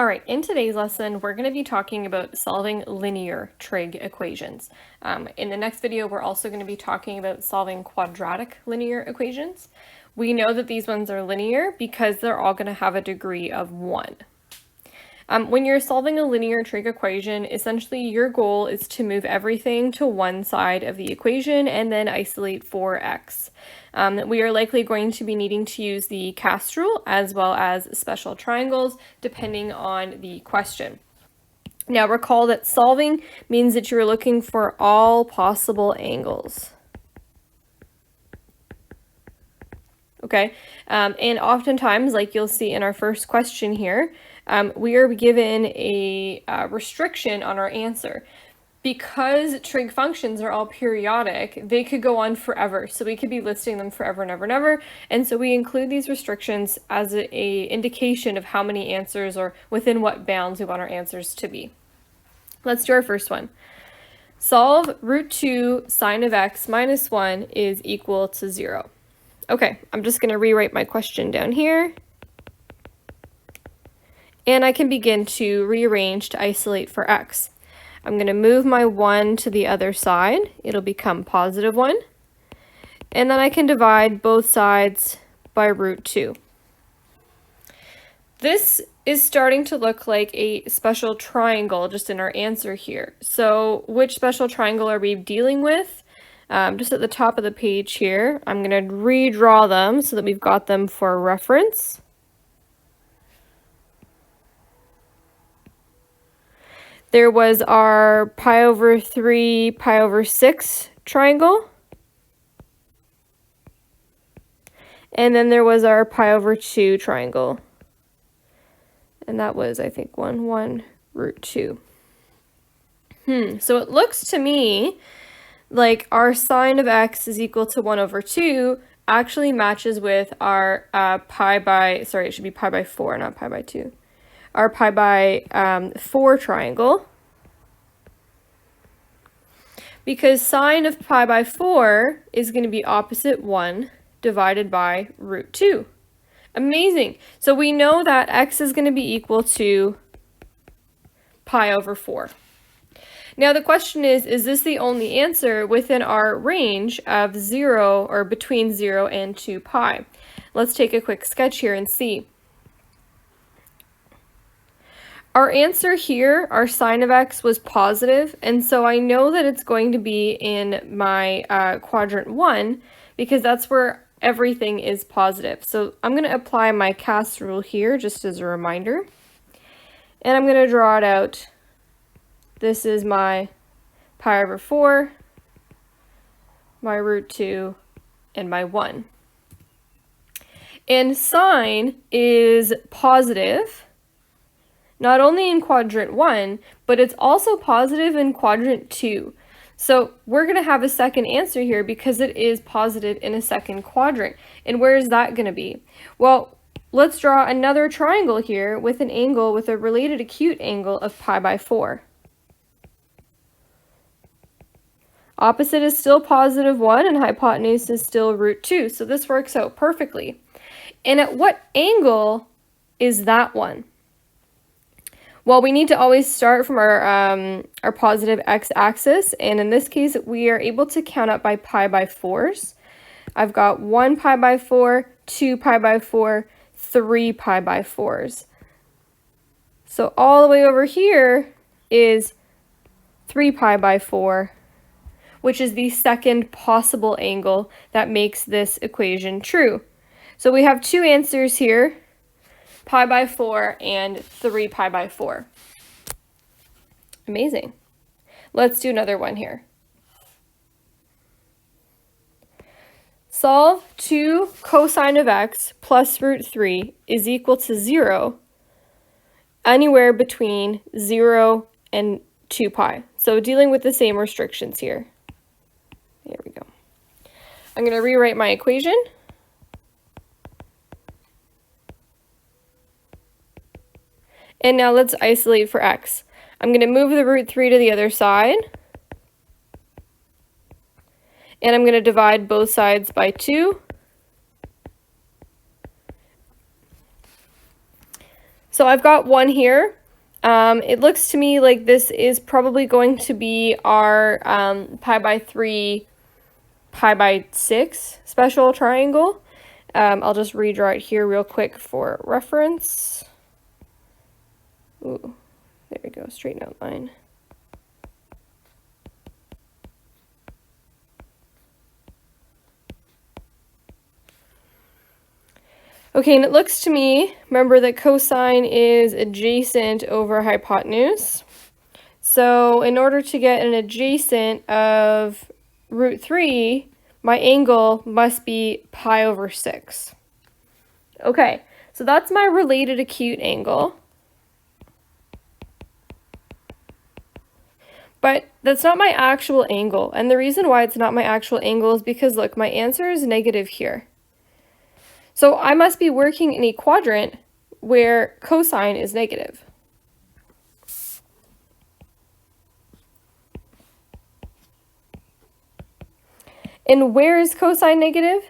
All right, in today's lesson, we're going to be talking about solving linear trig equations. In the next video, we're also going to be talking about solving quadratic linear equations. We know that these ones are linear because they're all going to have a degree of 1. When you're solving a linear trig equation, essentially your goal is to move everything to one side of the equation and then isolate for x. We are likely going to be needing to use the cast rule as well as special triangles depending on the question. Now recall that solving means that you're looking for all possible angles. Okay, and oftentimes, like you'll see in our first question here, we are given a restriction on our answer. Because trig functions are all periodic, they could go on forever. So we could be listing them forever and ever and ever. And so we include these restrictions as a indication of how many answers or within what bounds we want our answers to be. Let's do our first one. Solve root 2 sine of x minus 1 is equal to 0. Okay, I'm just going to rewrite my question down here. And I can begin to rearrange to isolate for x. I'm going to move my 1 to the other side. It'll become positive 1. And then I can divide both sides by root 2. This is starting to look like a special triangle just in our answer here. So which special triangle are we dealing with? Just at the top of the page here, I'm going to redraw them so that we've got them for reference. There was our pi over 3, pi over 6 triangle. And then there was our pi over 2 triangle. And that was, I think, 1 root 2. So it looks to me like our sine of x is equal to 1 over 2 actually matches with our it should be pi by 4, not pi by 2. Our pi by 4 triangle. Because sine of pi by 4 is going to be opposite 1 divided by root 2. Amazing. So we know that x is going to be equal to pi over 4. Now the question is this the only answer within our range of 0 or between 0 and 2 pi? Let's take a quick sketch here and see. Our answer here, our sine of x, was positive, and so I know that it's going to be in my quadrant 1 because that's where everything is positive. So I'm going to apply my cast rule here just as a reminder, and I'm going to draw it out. This is my pi over 4, my root 2, and my 1. And sine is positive, not only in quadrant 1, but it's also positive in quadrant 2. So we're going to have a second answer here because it is positive in a second quadrant. And where is that going to be? Well, let's draw another triangle here with an angle with a related acute angle of pi by 4. Opposite is still positive 1 and hypotenuse is still root 2. So this works out perfectly. And at what angle is that one? Well, we need to always start from our positive x-axis, and in this case, we are able to count up by pi by 4s. I've got 1 pi by 4, 2 pi by 4, 3 pi by 4s. So all the way over here is 3 pi by 4, which is the second possible angle that makes this equation true. So we have two answers here, pi by 4 and 3 pi by 4. Amazing. Let's do another one here. Solve 2 cosine of x plus root 3 is equal to 0 anywhere between 0 and 2 pi. So dealing with the same restrictions here. Here we go. I'm going to rewrite my equation. And now let's isolate for x. I'm going to move the root 3 to the other side. And I'm going to divide both sides by 2. So I've got 1 here. It looks to me like this is probably going to be our pi by 3, pi by 6 special triangle. I'll just redraw it here real quick for reference. Ooh, there we go, straighten out line. Okay, and it looks to me, remember that cosine is adjacent over hypotenuse. So in order to get an adjacent of root 3, my angle must be pi over 6. Okay, so that's my related acute angle. But that's not my actual angle. And the reason why it's not my actual angle is because, look, my answer is negative here. So I must be working in a quadrant where cosine is negative. And where is cosine negative?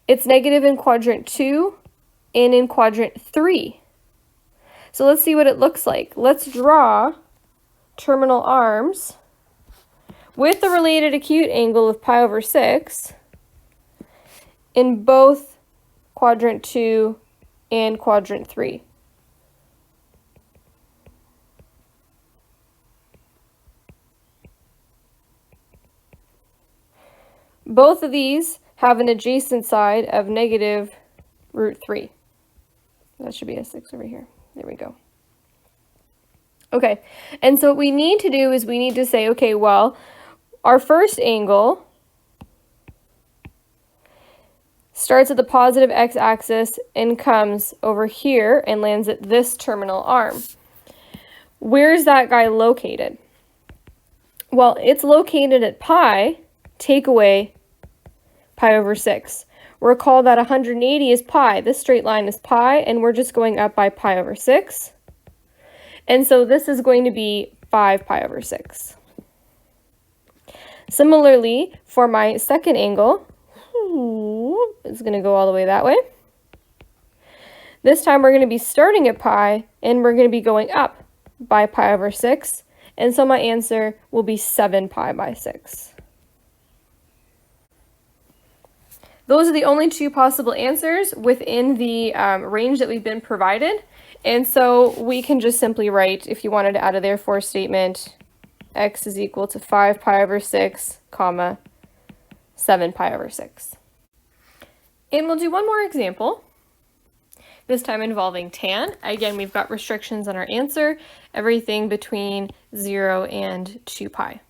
It's negative in quadrant 2 and in quadrant 3. So let's see what it looks like. Let's draw terminal arms with the related acute angle of pi over 6 in both quadrant 2 and quadrant 3. Both of these have an adjacent side of negative root 3. That should be a 6 over here. There we go. Okay, and so what we need to do is we need to say, okay, well, our first angle starts at the positive x-axis and comes over here and lands at this terminal arm. Where's that guy located? Well, it's located at pi, take away pi over 6. Recall that 180 is pi. This straight line is pi, and we're just going up by pi over 6. And so this is going to be 5 pi over 6. Similarly, for my second angle, it's going to go all the way that way. This time we're going to be starting at pi, and we're going to be going up by pi over 6. And so my answer will be 7 pi by 6. Those are the only 2 possible answers within the range that we've been provided. And so we can just simply write, if you wanted to add a therefore statement, x is equal to 5 pi over 6, comma, 7 pi over 6. And we'll do one more example, this time involving tan. Again, we've got restrictions on our answer, everything between 0 and 2 pi.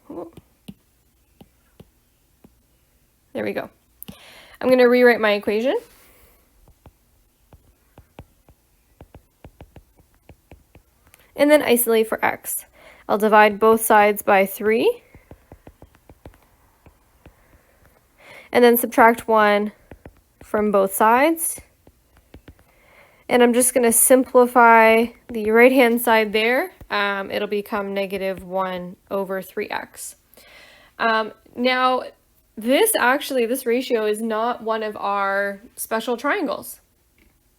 There we go. I'm going to rewrite my equation. And then isolate for x. I'll divide both sides by 3. And then subtract 1 from both sides. And I'm just going to simplify the right-hand side there. It'll become negative 1 over 3x. Now, this ratio is not one of our special triangles.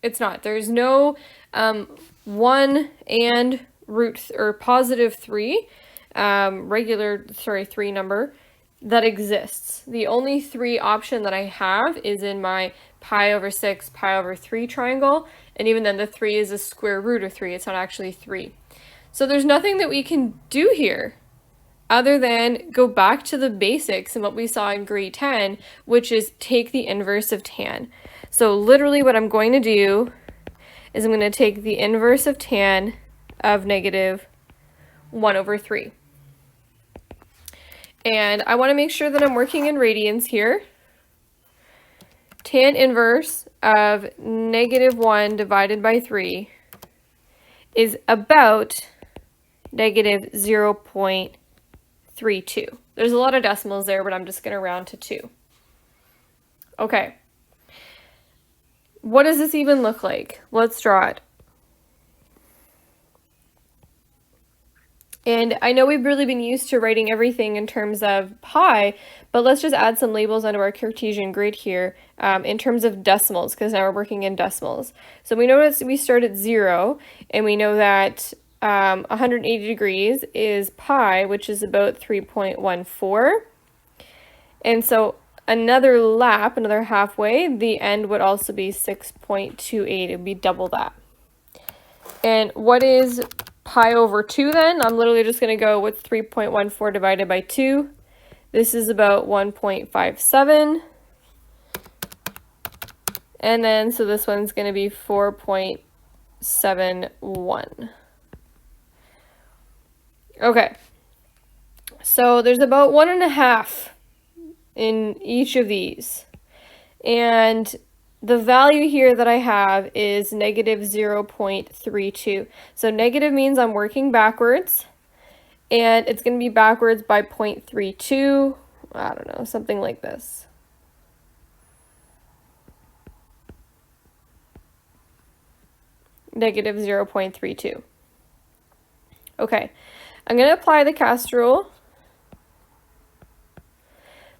It's not. There's no 1 and root or positive 3, 3 number that exists. The only 3 option that I have is in my pi over 6, pi over 3 triangle, and even then the 3 is a square root of 3. It's not actually 3. So there's nothing that we can do here other than go back to the basics and what we saw in grade 10, which is take the inverse of tan. So literally what I'm going to do is I'm going to take the inverse of tan of negative 1 over 3. And I want to make sure that I'm working in radians here. Tan inverse of negative 1 divided by 3 is about negative 0.32. There's a lot of decimals there, but I'm just going to round to 2. Okay. What does this even look like? Let's draw it. And I know we've really been used to writing everything in terms of pi, but let's just add some labels onto our Cartesian grid here in terms of decimals, because now we're working in decimals. So we know that we start at 0, and we know that 180 degrees is pi, which is about 3.14. And so another lap, another halfway, the end would also be 6.28. It would be double that. And what is pi over 2 then? I'm literally just going to go with 3.14 divided by 2. This is about 1.57. And then, so this one's going to be 4.71. Okay. So there's about 1.5 in each of these. And the value here that I have is negative 0.32. So negative means I'm working backwards, and it's going to be backwards by 0.32. I don't know, something like this. Negative 0.32. Okay, I'm going to apply the cast rule,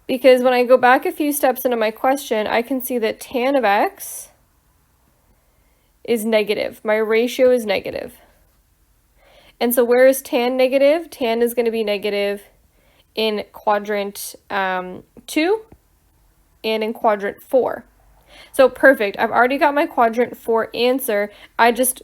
because when I go back a few steps into my question, I can see that tan of x is negative. My ratio is negative. And so where is tan negative? Tan is going to be negative in quadrant 2 and in quadrant 4. So perfect. I've already got my quadrant 4 answer. I just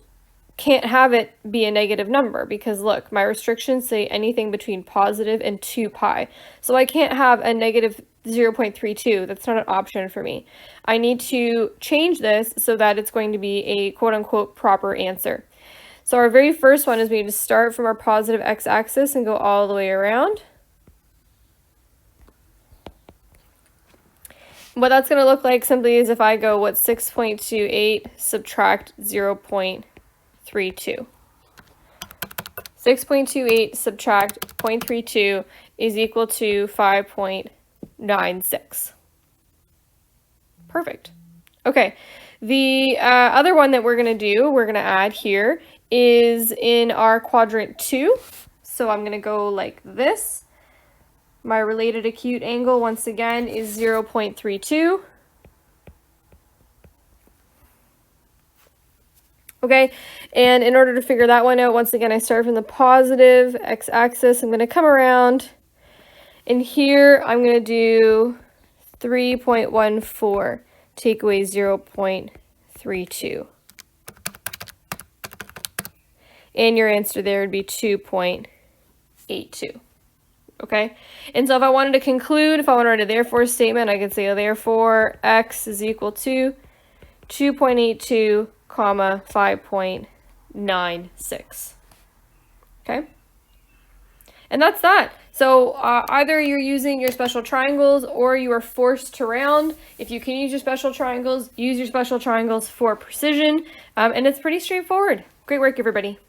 can't have it be a negative number because look, my restrictions say anything between positive and 2 pi. So I can't have a negative 0.32. That's not an option for me. I need to change this so that it's going to be a quote-unquote proper answer. So our very first one is we need to start from our positive x-axis and go all the way around. What that's going to look like simply is if I go, 6.28 subtract 0.32. 6.28 subtract 0.32 is equal to 5.96. Perfect. Okay, the other one that we're going to add here is in our quadrant 2. So I'm going to go like this. My related acute angle, once again, is 0.32. Okay, and in order to figure that one out, once again, I start from the positive x-axis. I'm going to come around, and here I'm going to do 3.14, take away 0.32. And your answer there would be 2.82. Okay, and so if I wanted to conclude, if I wanted to write a therefore statement, I could say, therefore, x is equal to 2.82, comma, 5.96. Okay, and that's that. So either you're using your special triangles or you are forced to round. If you can use your special triangles, use your special triangles for precision, and it's pretty straightforward. Great work, everybody.